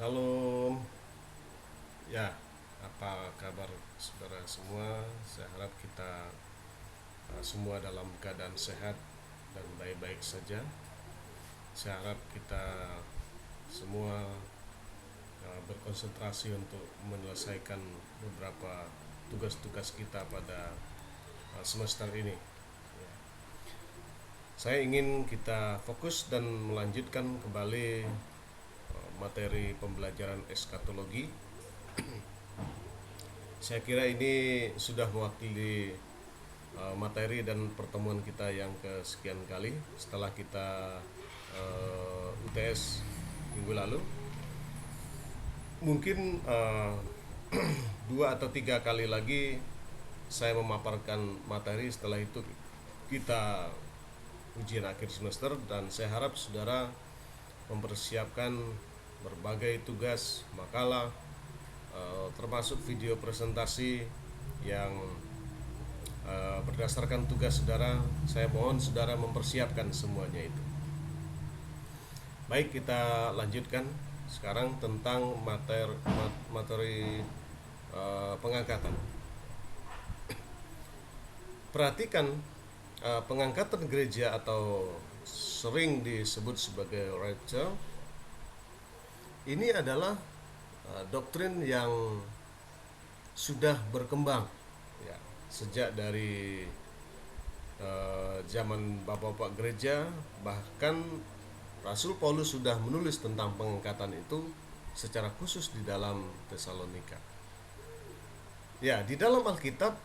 Salam, ya, apa kabar saudara semua? Saya harap kita semua dalam keadaan sehat dan baik-baik saja. Saya harap kita semua berkonsentrasi untuk menyelesaikan beberapa tugas-tugas kita pada semester ini. Ya. Saya ingin kita fokus dan melanjutkan kembali materi pembelajaran eskatologi. Saya kira ini sudah mewakili materi dan pertemuan kita yang kesekian kali setelah kita UTS minggu lalu. Mungkin 2 atau 3 kali lagi saya memaparkan materi, setelah itu kita ujian akhir semester, dan saya harap saudara mempersiapkan berbagai tugas, makalah, termasuk video presentasi yang berdasarkan tugas saudara. Saya mohon saudara mempersiapkan semuanya itu. Baik, kita lanjutkan sekarang tentang materi pengangkatan. Perhatikan, pengangkatan gereja atau sering disebut sebagai rapture ini adalah doktrin yang sudah berkembang ya, sejak dari zaman bapak-bapak gereja. Bahkan Rasul Paulus sudah menulis tentang pengangkatan itu secara khusus di dalam Tesalonika. Ya, di dalam Alkitab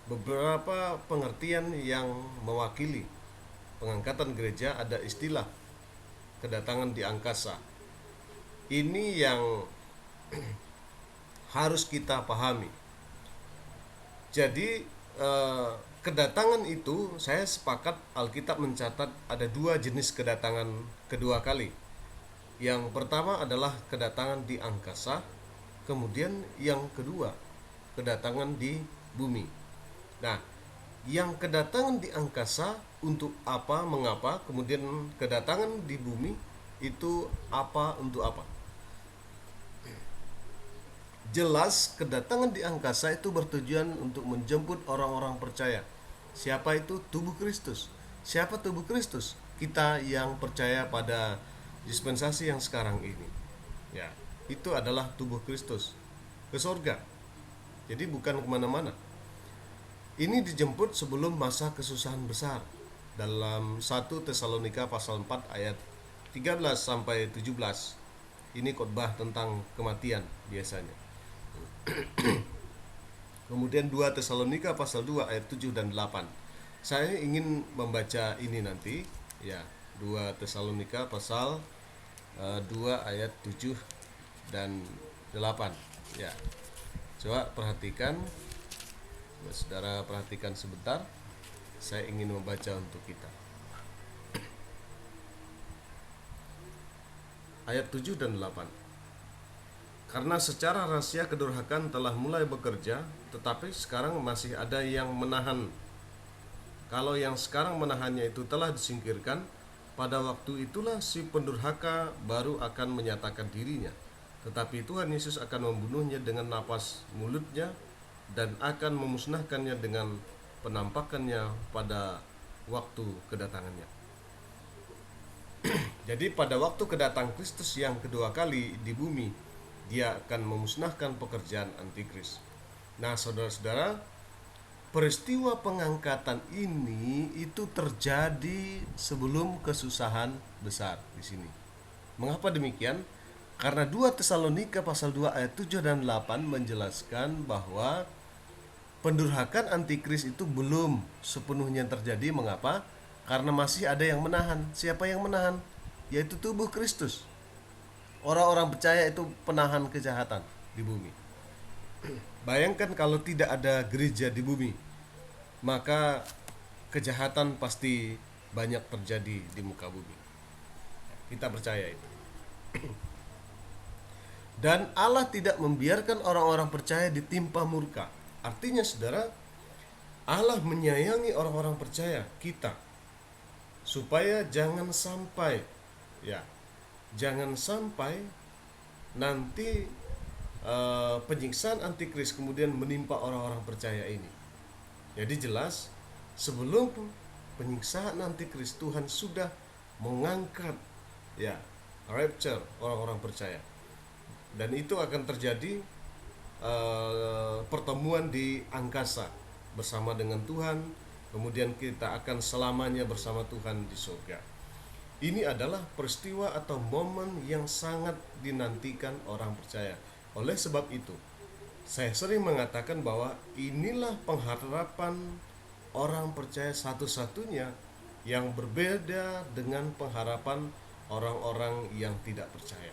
beberapa pengertian yang mewakili pengangkatan gereja. Ada istilah kedatangan di angkasa. Ini yang harus kita pahami. Jadi kedatangan itu, saya sepakat Alkitab mencatat ada 2 jenis kedatangan kedua kali. Yang pertama adalah kedatangan di angkasa, kemudian yang kedua kedatangan di bumi. Nah, yang kedatangan di angkasa untuk apa, mengapa, kemudian kedatangan di bumi itu apa, untuk apa. Jelas kedatangan di angkasa itu bertujuan untuk menjemput orang-orang percaya. Siapa itu? Tubuh Kristus. Siapa tubuh Kristus? Kita yang percaya pada dispensasi yang sekarang ini. Ya, itu adalah tubuh Kristus ke surga. Jadi bukan kemana-mana. Ini dijemput sebelum masa kesusahan besar. Dalam 1 Tesalonika pasal 4 ayat 13 sampai 17. Ini khotbah tentang kematian biasanya. Kemudian 2 Tesalonika pasal 2 ayat 7 dan 8. Saya ingin membaca ini nanti ya, 2 Tesalonika pasal 2 ayat 7 dan 8 ya. Coba perhatikan, saudara perhatikan sebentar. Saya ingin membaca untuk kita. Ayat 7 dan 8. Karena secara rahasia kedurhakaan telah mulai bekerja, tetapi sekarang masih ada yang menahan. Kalau yang sekarang menahannya itu telah disingkirkan, pada waktu itulah si pendurhaka baru akan menyatakan dirinya. Tetapi Tuhan Yesus akan membunuhnya dengan napas mulutnya dan akan memusnahkannya dengan penampakannya pada waktu kedatangannya. Jadi pada waktu kedatangan Kristus yang kedua kali di bumi, dia akan memusnahkan pekerjaan antikris. Nah, saudara-saudara, peristiwa pengangkatan ini itu terjadi sebelum kesusahan besar di sini. Mengapa demikian? Karena 2 Tesalonika pasal 2 ayat 7 dan 8 menjelaskan bahwa pendurhakaan antikris itu belum sepenuhnya terjadi. Mengapa? Karena masih ada yang menahan. Siapa yang menahan? Yaitu tubuh Kristus. Orang-orang percaya itu penahan kejahatan di bumi. Bayangkan kalau tidak ada gereja di bumi, maka kejahatan pasti banyak terjadi di muka bumi. Kita percaya itu. Dan Allah tidak membiarkan orang-orang percaya ditimpa murka. Artinya saudara, Allah menyayangi orang-orang percaya kita, supaya jangan sampai nanti penyiksaan antikris kemudian menimpa orang-orang percaya ini. Jadi jelas sebelum penyiksaan antikris, Tuhan sudah mengangkat ya rapture orang-orang percaya, dan itu akan terjadi pertemuan di angkasa bersama dengan Tuhan. Kemudian kita akan selamanya bersama Tuhan di surga. Ini adalah peristiwa atau momen yang sangat dinantikan orang percaya. Oleh sebab itu, saya sering mengatakan bahwa inilah pengharapan orang percaya satu-satunya yang berbeda dengan pengharapan orang-orang yang tidak percaya.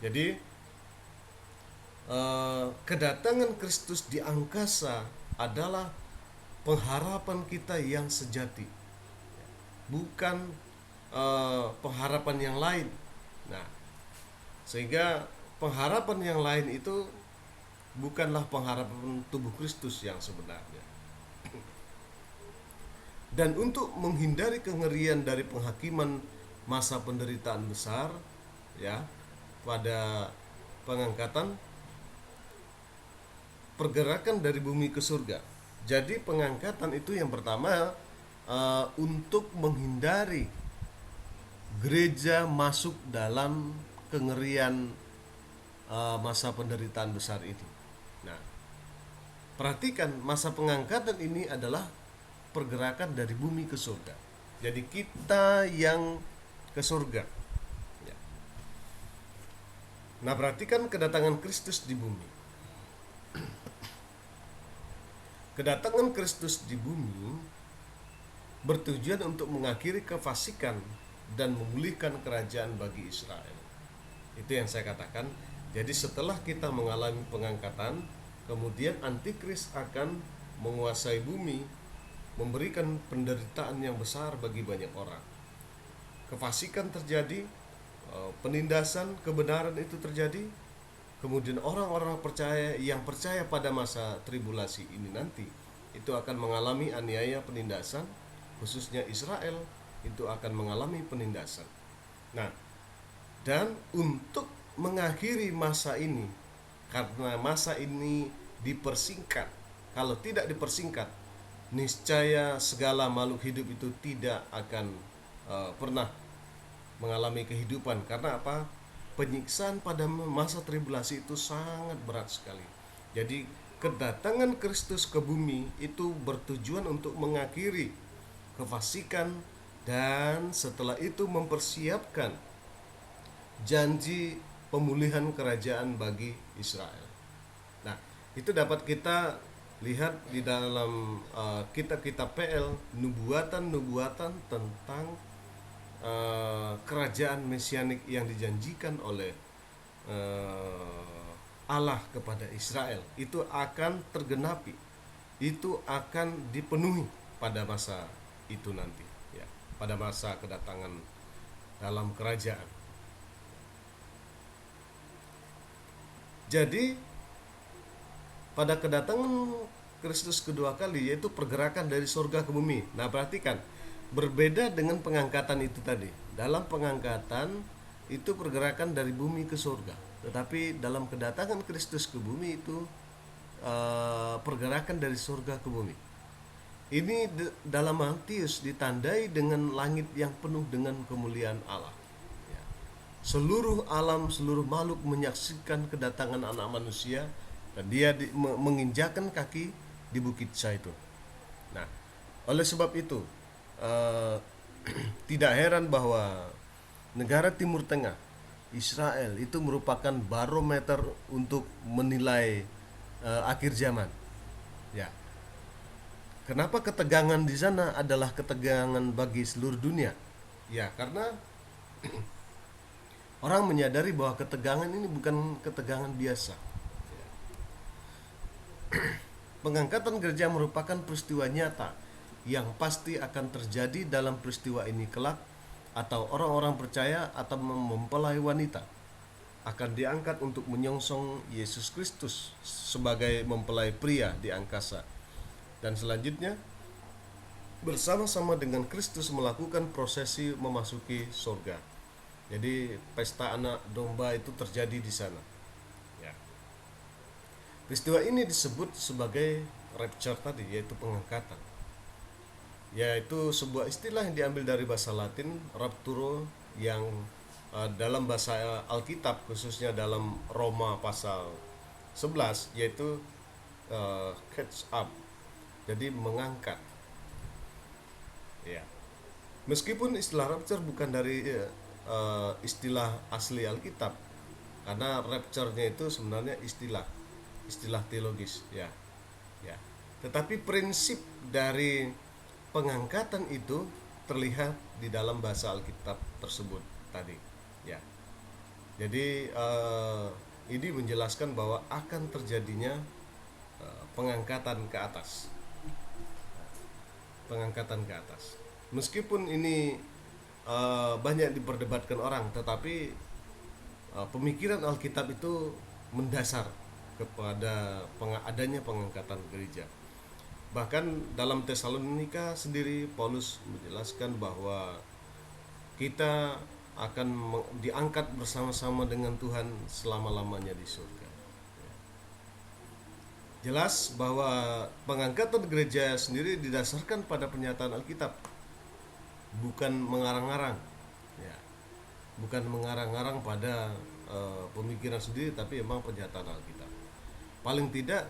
Jadi kedatangan Kristus di angkasa adalah pengharapan kita yang sejati, bukan pengharapan yang lain. Nah, sehingga pengharapan yang lain itu bukanlah pengharapan tubuh Kristus yang sebenarnya. Dan untuk menghindari kengerian dari penghakiman masa penderitaan besar, ya, pada pengangkatan, pergerakan dari bumi ke surga. Jadi pengangkatan itu yang pertama untuk menghindari gereja masuk dalam kengerian masa penderitaan besar itu. Nah, perhatikan, masa pengangkatan ini adalah pergerakan dari bumi ke surga. Jadi kita yang ke surga. Ya. Nah, perhatikan kedatangan Kristus di bumi. Kedatangan Kristus di bumi bertujuan untuk mengakhiri kefasikan dan memulihkan kerajaan bagi Israel. Itu yang saya katakan. Jadi setelah kita mengalami pengangkatan, kemudian antikris akan menguasai bumi, memberikan penderitaan yang besar bagi banyak orang. Kefasikan terjadi, penindasan kebenaran itu terjadi. Kemudian orang-orang percaya yang percaya pada masa tribulasi ini nanti itu akan mengalami aniaya, penindasan, khususnya Israel itu akan mengalami penindasan. Nah, dan untuk mengakhiri masa ini, karena masa ini dipersingkat, kalau tidak dipersingkat, niscaya segala makhluk hidup itu tidak akan pernah mengalami kehidupan. Karena apa? Penyiksaan pada masa tribulasi itu sangat berat sekali. Jadi kedatangan Kristus ke bumi itu bertujuan untuk mengakhiri kefasikan dan setelah itu mempersiapkan janji pemulihan kerajaan bagi Israel. Nah, itu dapat kita lihat di dalam kitab-kitab PL, nubuatan-nubuatan tentang kerajaan mesianik yang dijanjikan oleh Allah kepada Israel itu akan tergenapi, itu akan dipenuhi pada masa itu nanti, ya, pada masa kedatangan dalam kerajaan. Jadi pada kedatangan Kristus kedua kali, yaitu pergerakan dari surga ke bumi. Nah, perhatikan, berbeda dengan pengangkatan itu tadi. Dalam pengangkatan itu pergerakan dari bumi ke surga, tetapi dalam kedatangan Kristus ke bumi itu pergerakan dari surga ke bumi. Ini dalam Matius ditandai dengan langit yang penuh dengan kemuliaan Allah. Ya. Seluruh alam, seluruh makhluk menyaksikan kedatangan anak manusia, dan dia menginjakkan kaki di Bukit Zaitun. Nah, oleh sebab itu tidak heran bahwa negara Timur Tengah, Israel, itu merupakan barometer untuk menilai akhir zaman. Ya. Kenapa ketegangan di sana adalah ketegangan bagi seluruh dunia? Ya, karena orang menyadari bahwa ketegangan ini bukan ketegangan biasa. Pengangkatan gereja merupakan peristiwa nyata yang pasti akan terjadi dalam peristiwa ini kelak, atau orang-orang percaya atau mempelai wanita akan diangkat untuk menyongsong Yesus Kristus sebagai mempelai pria di angkasa, dan selanjutnya bersama-sama dengan Kristus melakukan prosesi memasuki surga. Jadi pesta anak domba itu terjadi di sana. Ya. Peristiwa ini disebut sebagai rapture tadi, yaitu pengangkatan. Yaitu sebuah istilah yang diambil dari bahasa Latin rapturo, yang dalam bahasa Alkitab khususnya dalam Roma pasal 11 yaitu catch up. Jadi mengangkat. Ya. Meskipun istilah rapture bukan dari istilah asli Alkitab, karena rapture-nya itu sebenarnya istilah teologis, ya. Ya. Tetapi prinsip dari pengangkatan itu terlihat di dalam bahasa Alkitab tersebut tadi, ya. Jadi ini menjelaskan bahwa akan terjadinya pengangkatan ke atas. Pengangkatan ke atas. Meskipun ini banyak diperdebatkan orang, tetapi pemikiran Alkitab itu mendasar kepada adanya pengangkatan gereja. Bahkan dalam Tesalonika sendiri Paulus menjelaskan bahwa kita akan diangkat bersama-sama dengan Tuhan selama-lamanya di surga. Jelas bahwa pengangkatan gereja sendiri didasarkan pada pernyataan Alkitab, bukan mengarang-arang, ya, bukan mengarang-arang pada pemikiran sendiri, tapi memang pernyataan Alkitab. Paling tidak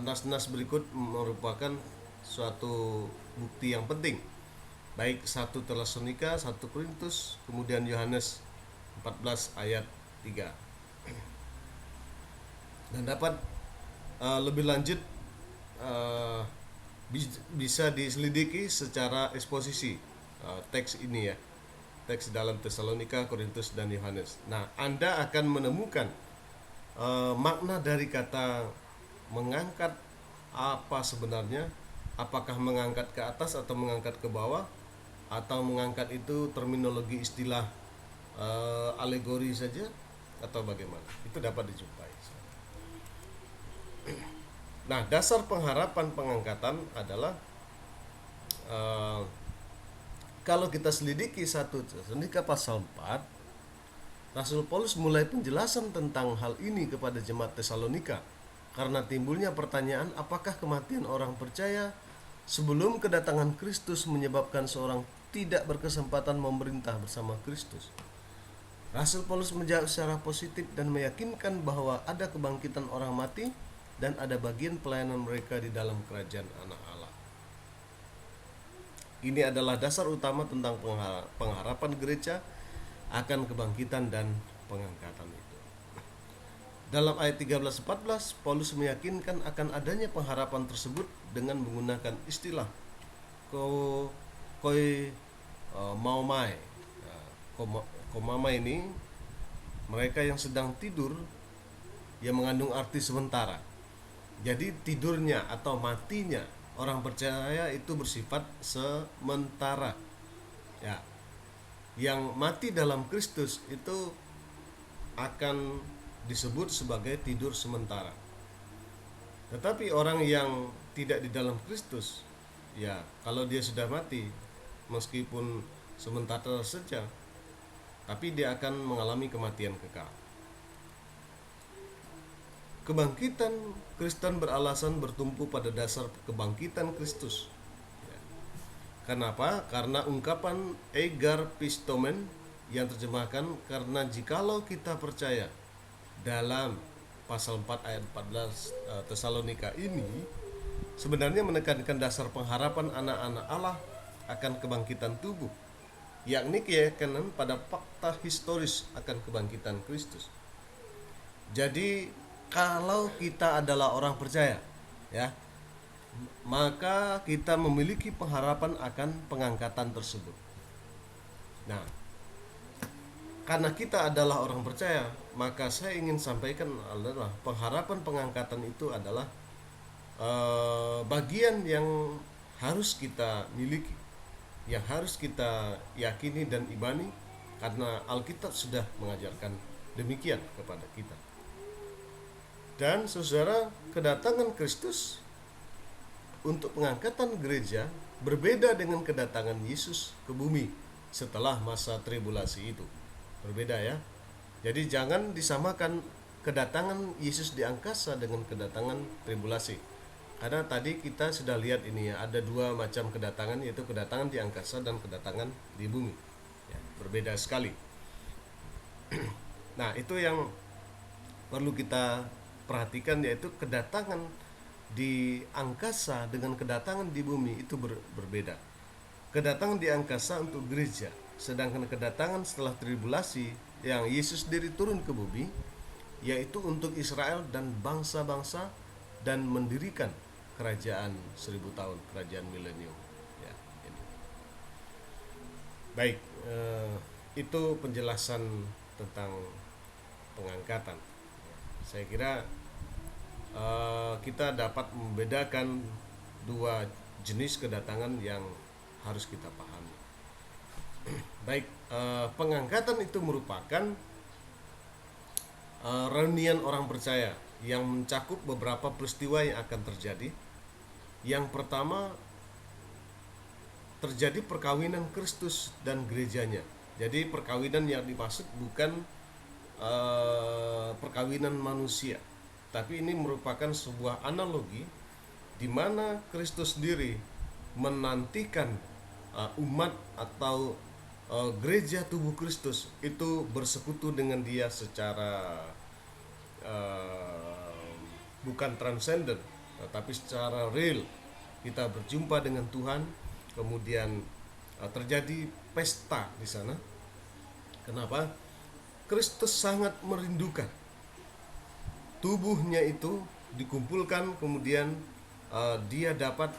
nas-nas berikut merupakan suatu bukti yang penting, baik 1 Tesalonika, 1 Korintus, kemudian Yohanes 14 ayat 3. Dan dapat lebih lanjut bisa diselidiki secara eksposisi teks ini, ya, teks dalam Tesalonika, Korintus, dan Yohanes. Nah, Anda akan menemukan makna dari kata mengangkat apa sebenarnya. Apakah mengangkat ke atas atau mengangkat ke bawah, atau mengangkat itu terminologi istilah alegori saja, atau bagaimana? Itu dapat dijumpai. Nah, dasar pengharapan pengangkatan adalah kalau kita selidiki 1 Tesalonika pasal 4, Rasul Paulus mulai penjelasan tentang hal ini kepada jemaat Tesalonika karena timbulnya pertanyaan, apakah kematian orang percaya sebelum kedatangan Kristus menyebabkan seorang tidak berkesempatan memerintah bersama Kristus. Rasul Paulus menjawab secara positif dan meyakinkan bahwa ada kebangkitan orang mati dan ada bagian pelayanan mereka di dalam kerajaan anak Allah. Ini adalah dasar utama tentang pengharapan gereja akan kebangkitan dan pengangkatan itu. Dalam ayat 13-14, Paulus meyakinkan akan adanya pengharapan tersebut dengan menggunakan istilah koi maomai. Komama ini mereka yang sedang tidur, yang mengandung arti sementara. Jadi tidurnya atau matinya orang percaya itu bersifat sementara. Ya. Yang mati dalam Kristus itu akan disebut sebagai tidur sementara. Tetapi orang yang tidak di dalam Kristus, ya, kalau dia sudah mati, meskipun sementara saja, tapi dia akan mengalami kematian kekal. Kebangkitan Kristen beralasan bertumpu pada dasar kebangkitan Kristus. Ya. Kenapa? Karena ungkapan egar pistomen yang terjemahkan karena jikalau kita percaya dalam pasal 4 ayat 14 Tesalonika ini sebenarnya menekankan dasar pengharapan anak-anak Allah akan kebangkitan tubuh, yakni keyakinan pada fakta historis akan kebangkitan Kristus. Jadi kalau kita adalah orang percaya, ya, maka kita memiliki pengharapan akan pengangkatan tersebut. Nah, karena kita adalah orang percaya, maka saya ingin sampaikan adalah pengharapan pengangkatan itu adalah bagian yang harus kita miliki, yang harus kita yakini dan imani, karena Alkitab sudah mengajarkan demikian kepada kita. Dan saudara, kedatangan Kristus untuk pengangkatan gereja berbeda dengan kedatangan Yesus ke bumi setelah masa tribulasi itu. berbeda ya. Jadi jangan disamakan kedatangan Yesus di angkasa dengan kedatangan tribulasi. Karena tadi kita sudah lihat ini ya, ada dua macam kedatangan, yaitu kedatangan di angkasa dan kedatangan di bumi. Ya, berbeda sekali. Nah, itu yang perlu kita perhatikan, yaitu kedatangan di angkasa dengan kedatangan di bumi itu berbeda. Kedatangan di angkasa untuk gereja, sedangkan kedatangan setelah tribulasi yang Yesus sendiri turun ke bumi, yaitu untuk Israel dan bangsa-bangsa, dan mendirikan kerajaan 1000 tahun, kerajaan milenium. Ya, ini. Baik, itu penjelasan tentang pengangkatan. Saya kira kita dapat membedakan dua jenis kedatangan yang harus kita pahami. Baik, pengangkatan itu merupakan reunian orang percaya yang mencakup beberapa peristiwa yang akan terjadi. Yang pertama, terjadi perkawinan Kristus dan gerejanya. Jadi perkawinan yang dimaksud bukan perkawinan manusia, tapi ini merupakan sebuah analogi di mana Kristus sendiri menantikan umat atau gereja tubuh Kristus itu bersekutu dengan Dia secara bukan transenden, tetapi secara real. Kita berjumpa dengan Tuhan, kemudian terjadi pesta di sana. Kenapa? Kristus sangat merindukan tubuhnya itu dikumpulkan, kemudian Dia dapat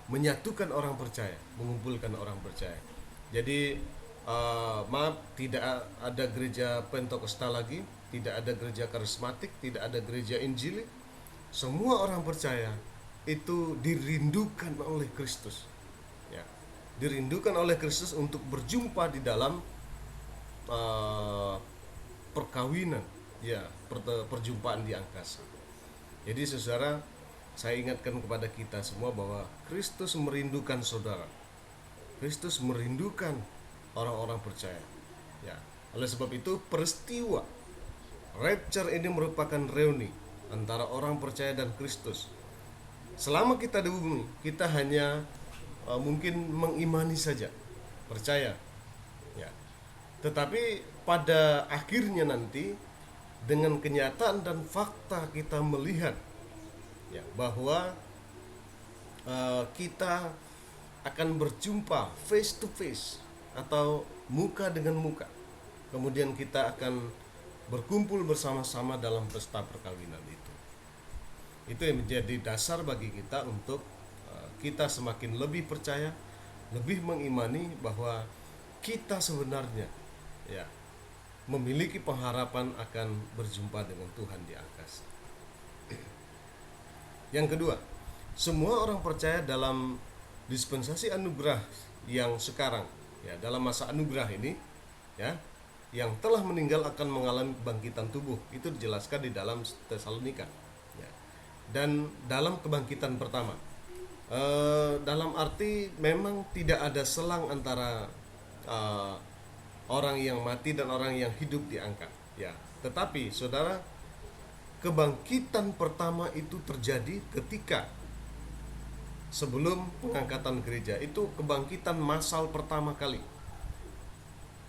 menyatukan orang percaya, mengumpulkan orang percaya. Jadi maaf, tidak ada gereja Pentekostal lagi, tidak ada gereja karismatik, tidak ada gereja Injili. Semua orang percaya itu dirindukan oleh Kristus, ya, dirindukan oleh Kristus untuk berjumpa di dalam perkawinan, ya, perjumpaan di angkasa. Jadi saudara, saya ingatkan kepada kita semua bahwa Kristus merindukan saudara. Kristus merindukan orang-orang percaya. Ya, oleh sebab itu peristiwa rapture ini merupakan reuni antara orang percaya dan Kristus. Selama kita di bumi, kita hanya mungkin mengimani saja, percaya. Ya. Tetapi pada akhirnya nanti dengan kenyataan dan fakta kita melihat, ya, bahwa kita akan berjumpa face to face atau muka dengan muka. Kemudian kita akan berkumpul bersama-sama dalam pesta perkawinan itu. Itu yang menjadi dasar bagi kita untuk kita semakin lebih percaya, lebih mengimani bahwa kita sebenarnya, ya, memiliki pengharapan akan berjumpa dengan Tuhan di angkasa. Yang kedua, semua orang percaya dalam dispensasi anugerah yang sekarang, ya, dalam masa anugerah ini, ya, yang telah meninggal akan mengalami kebangkitan tubuh. Itu dijelaskan di dalam Tesalonika, ya. Dan dalam kebangkitan pertama, dalam arti memang tidak ada selang antara orang yang mati dan orang yang hidup diangkat, ya. Tetapi saudara, kebangkitan pertama itu terjadi ketika sebelum pengangkatan gereja. Itu kebangkitan massal pertama kali.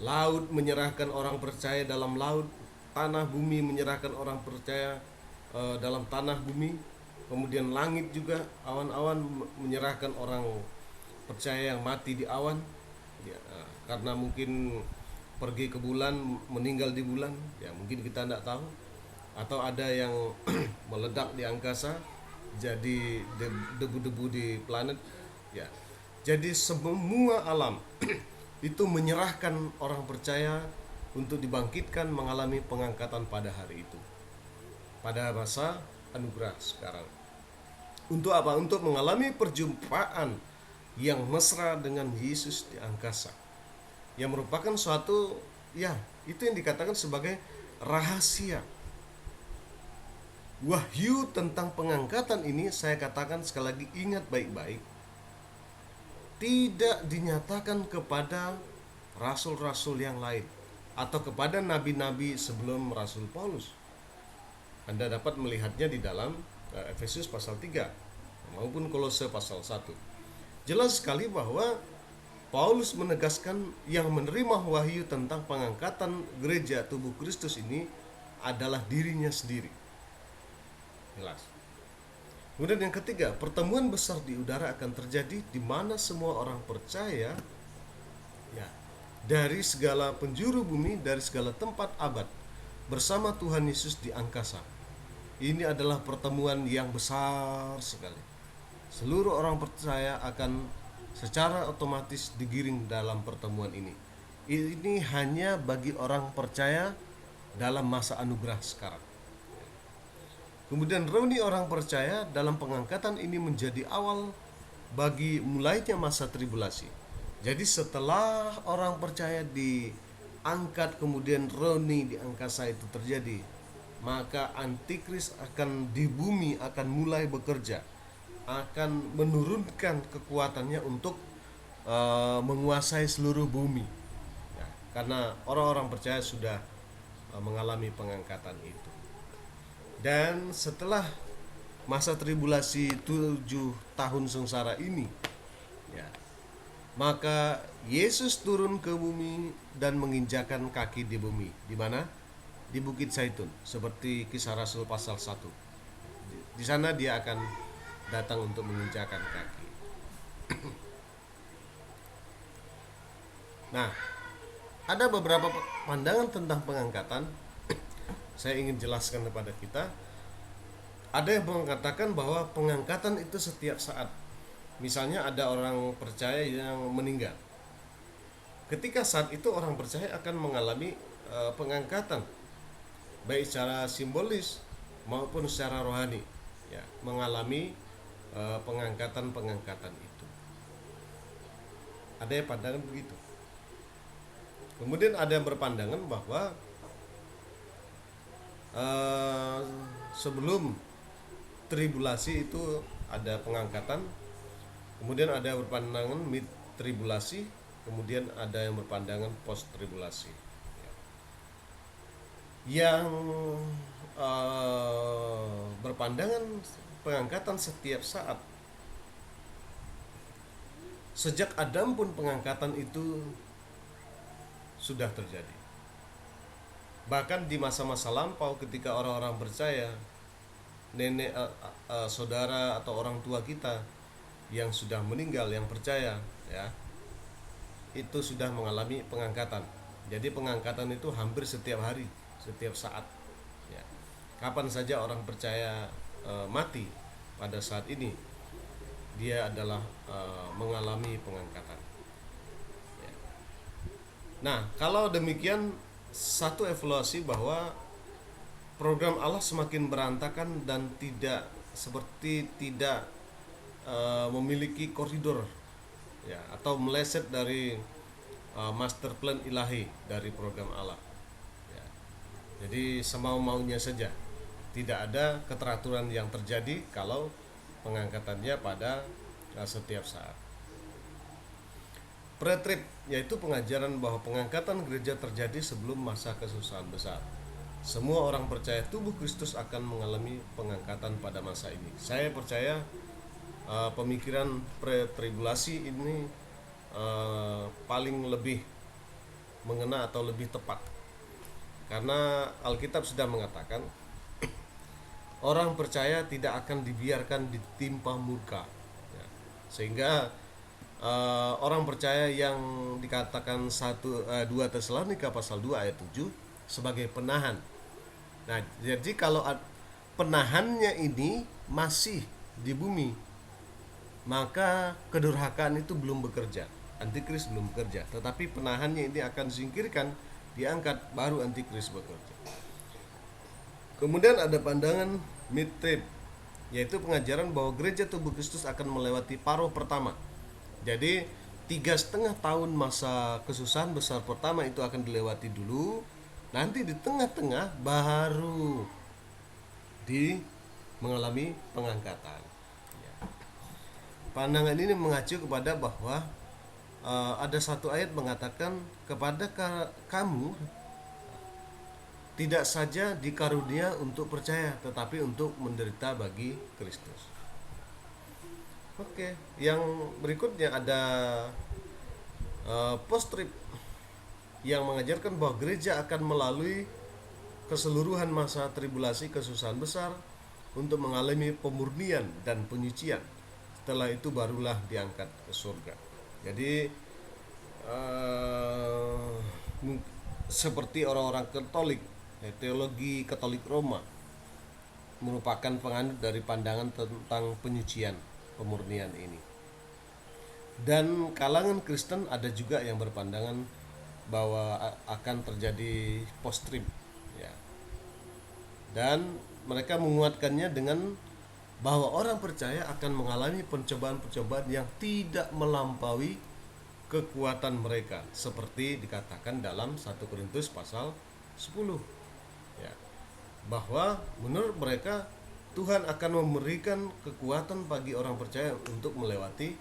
Laut menyerahkan orang percaya dalam laut, tanah bumi menyerahkan orang percaya dalam tanah bumi, kemudian langit juga, awan-awan menyerahkan orang percaya yang mati di awan, ya, karena mungkin pergi ke bulan, meninggal di bulan, ya, mungkin kita tidak tahu, atau ada yang meledak di angkasa jadi debu-debu di planet, ya. Jadi semua alam itu menyerahkan orang percaya untuk dibangkitkan mengalami pengangkatan pada hari itu, pada masa anugerah sekarang. Untuk apa? Untuk mengalami perjumpaan yang mesra dengan Yesus di angkasa, yang merupakan suatu, ya, itu yang dikatakan sebagai rahasia. Wahyu tentang pengangkatan ini, saya katakan sekali lagi, ingat baik-baik, tidak dinyatakan kepada rasul-rasul yang lain. atau kepada nabi-nabi sebelum Rasul Paulus. Anda dapat melihatnya di dalam Efesus pasal 3 maupun Kolose pasal 1. Jelas sekali bahwa Paulus menegaskan yang menerima wahyu tentang pengangkatan gereja tubuh Kristus ini adalah dirinya sendiri. Jelas. Kemudian yang ketiga, pertemuan besar di udara akan terjadi di mana semua orang percaya ya, dari segala penjuru bumi, dari segala tempat abad bersama Tuhan Yesus di angkasa. Ini adalah pertemuan yang besar sekali. Seluruh orang percaya akan secara otomatis digiring dalam pertemuan ini. Ini hanya bagi orang percaya dalam masa anugerah sekarang. Kemudian reuni orang percaya dalam pengangkatan ini menjadi awal bagi mulainya masa tribulasi. Jadi setelah orang percaya diangkat kemudian reuni di angkasa itu terjadi, maka antikris akan di bumi akan mulai bekerja, akan menurunkan kekuatannya untuk menguasai seluruh bumi ya, karena orang-orang percaya sudah mengalami pengangkatan itu. Dan setelah masa tribulasi 7 tahun sengsara ini ya, maka Yesus turun ke bumi dan menginjakan kaki di bumi. Di mana? Di Bukit Zaitun, seperti Kisah Rasul pasal 1. Di sana dia akan datang untuk menginjakan kaki. Nah, ada beberapa pandangan tentang pengangkatan. Saya ingin jelaskan kepada kita. Ada yang mengatakan bahwa pengangkatan itu setiap saat. Misalnya ada orang percaya yang meninggal. Ketika saat itu orang percaya akan mengalami pengangkatan, baik secara simbolis maupun secara rohani, ya, mengalami pengangkatan itu. Ada yang pandangan begitu. Kemudian ada yang berpandangan bahwa sebelum tribulasi itu ada pengangkatan, kemudian ada yang berpandangan mid tribulasi, kemudian ada yang berpandangan post tribulasi. Yang berpandangan pengangkatan setiap saat, sejak Adam pun pengangkatan itu sudah terjadi. Bahkan di masa-masa lampau ketika orang-orang percaya, nenek, saudara atau orang tua kita yang sudah meninggal, yang percaya ya, itu sudah mengalami pengangkatan. Jadi pengangkatan itu hampir setiap hari, setiap saat ya. Kapan saja orang percaya mati, pada saat ini dia adalah mengalami pengangkatan ya. Nah, kalau demikian, satu evaluasi bahwa program Allah semakin berantakan dan tidak memiliki koridor ya, atau meleset dari master plan ilahi dari program Allah ya. Jadi semau-maunya saja, tidak ada keteraturan yang terjadi kalau pengangkatannya pada setiap saat. Pre-trib yaitu pengajaran bahwa pengangkatan gereja terjadi sebelum masa kesusahan besar. Semua orang percaya tubuh Kristus akan mengalami pengangkatan pada masa ini. Saya percaya pemikiran pre-tribulasi ini paling lebih mengena atau lebih tepat, karena Alkitab sudah mengatakan orang percaya tidak akan dibiarkan ditimpa murka ya. Sehingga orang percaya yang dikatakan 2 Tesalonika pasal 2 ayat 7 sebagai penahan. Nah, jadi kalau penahannya ini masih di bumi, maka kedurhakaan itu belum bekerja, antikris belum bekerja. Tetapi penahannya ini akan disingkirkan, diangkat, baru antikris bekerja. Kemudian ada pandangan mid-trib, yaitu pengajaran bahwa gereja tubuh Kristus akan melewati paruh pertama. Jadi 3,5 tahun masa kesusahan besar pertama itu akan dilewati dulu. Nanti di tengah-tengah baru mengalami pengangkatan ya. Pandangan ini mengacu kepada bahwa ada satu ayat mengatakan kepada kamu tidak saja dikarunia untuk percaya, tetapi untuk menderita bagi Kristus. Oke, yang berikutnya ada postrip yang mengajarkan bahwa gereja akan melalui keseluruhan masa tribulasi kesusahan besar untuk mengalami pemurnian dan penyucian. Setelah itu barulah diangkat ke surga. Jadi seperti orang-orang Katolik, teologi Katolik Roma merupakan penganut dari pandangan tentang penyucian, pemurnian ini. Dan kalangan Kristen ada juga yang berpandangan bahwa akan terjadi post-trib, ya. Dan mereka menguatkannya dengan bahwa orang percaya akan mengalami pencobaan-pencobaan yang tidak melampaui kekuatan mereka, seperti dikatakan dalam 1 Korintus pasal 10, ya, bahwa menurut mereka Tuhan akan memberikan kekuatan bagi orang percaya untuk melewati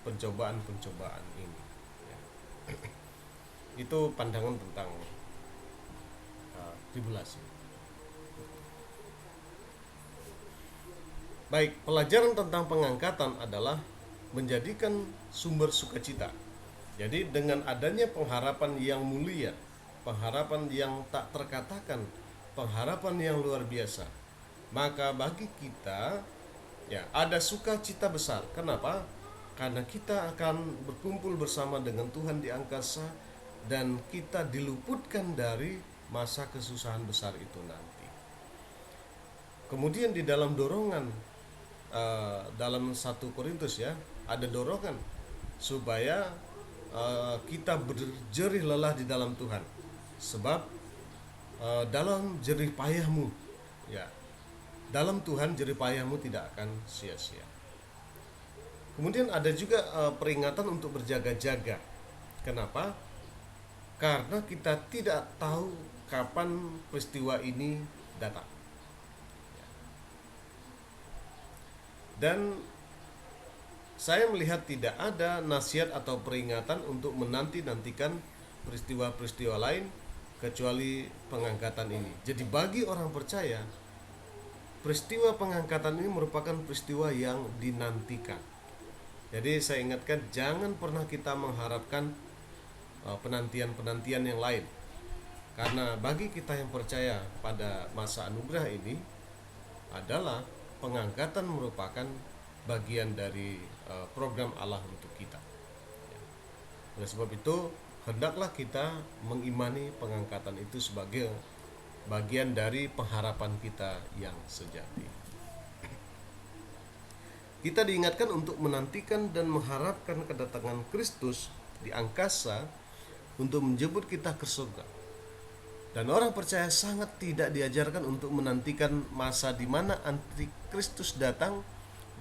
pencobaan-pencobaan ini, ya. Itu pandangan tentang tribulasi. Baik, pelajaran tentang pengangkatan adalah menjadikan sumber sukacita. Jadi dengan adanya pengharapan yang mulia, pengharapan yang tak terkatakan, pengharapan yang luar biasa, maka bagi kita ya ada sukacita besar. Kenapa? Karena kita akan berkumpul bersama dengan Tuhan di angkasa dan kita diluputkan dari masa kesusahan besar itu nanti. Kemudian di dalam dorongan dalam 1 Korintus ya, ada dorongan supaya kita berjerih lelah di dalam Tuhan, sebab dalam jerih payahmu, ya, dalam Tuhan jerih payahmu tidak akan sia-sia. Kemudian ada juga peringatan untuk berjaga-jaga. Kenapa? Karena kita tidak tahu kapan peristiwa ini datang. Dan saya melihat tidak ada nasihat atau peringatan untuk menanti-nantikan peristiwa-peristiwa lain kecuali pengangkatan ini. Jadi bagi orang percaya, peristiwa pengangkatan ini merupakan peristiwa yang dinantikan. Jadi saya ingatkan, jangan pernah kita mengharapkan penantian-penantian yang lain. Karena bagi kita yang percaya pada masa anugerah ini adalah pengangkatan merupakan bagian dari program Allah untuk kita. Oleh sebab itu, hendaklah kita mengimani pengangkatan itu sebagai bagian dari pengharapan kita yang sejati. Kita diingatkan untuk menantikan dan mengharapkan kedatangan Kristus di angkasa untuk menjemput kita ke surga. Dan orang percaya sangat tidak diajarkan untuk menantikan masa di mana antikristus datang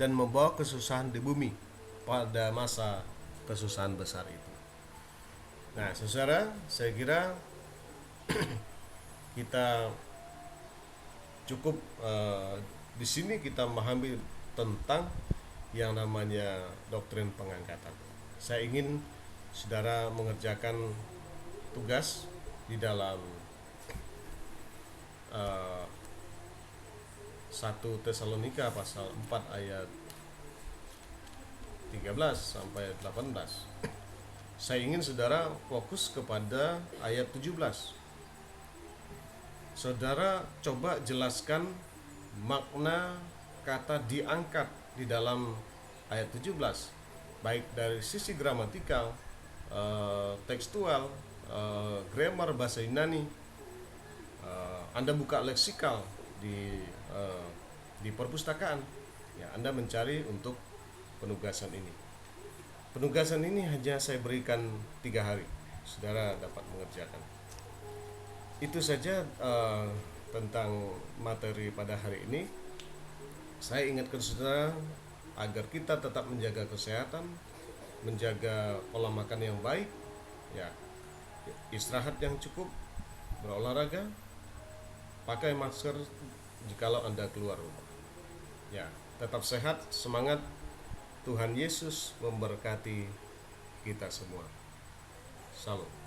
dan membawa kesusahan di bumi pada masa kesusahan besar itu. Nah, saudara, saya kira kita cukup di sini kita memahami tentang yang namanya doktrin pengangkatan. Saya ingin saudara mengerjakan tugas di dalam 1 Tesalonika pasal 4 ayat 13 sampai 18. Saya ingin saudara fokus kepada ayat 17. Saudara coba jelaskan makna kata diangkat di dalam ayat 17, baik dari sisi gramatikal, tekstual, grammar bahasa Yunani. Anda buka leksikal di perpustakaan, ya, Anda mencari untuk penugasan ini. Penugasan ini hanya saya berikan 3 hari, saudara dapat mengerjakan. Itu saja tentang materi pada hari ini. Saya ingatkan saudara agar kita tetap menjaga kesehatan, menjaga pola makan yang baik, ya, istirahat yang cukup, berolahraga, pakai masker jikalau Anda keluar rumah. Ya, tetap sehat, semangat. Tuhan Yesus memberkati kita semua. Salam.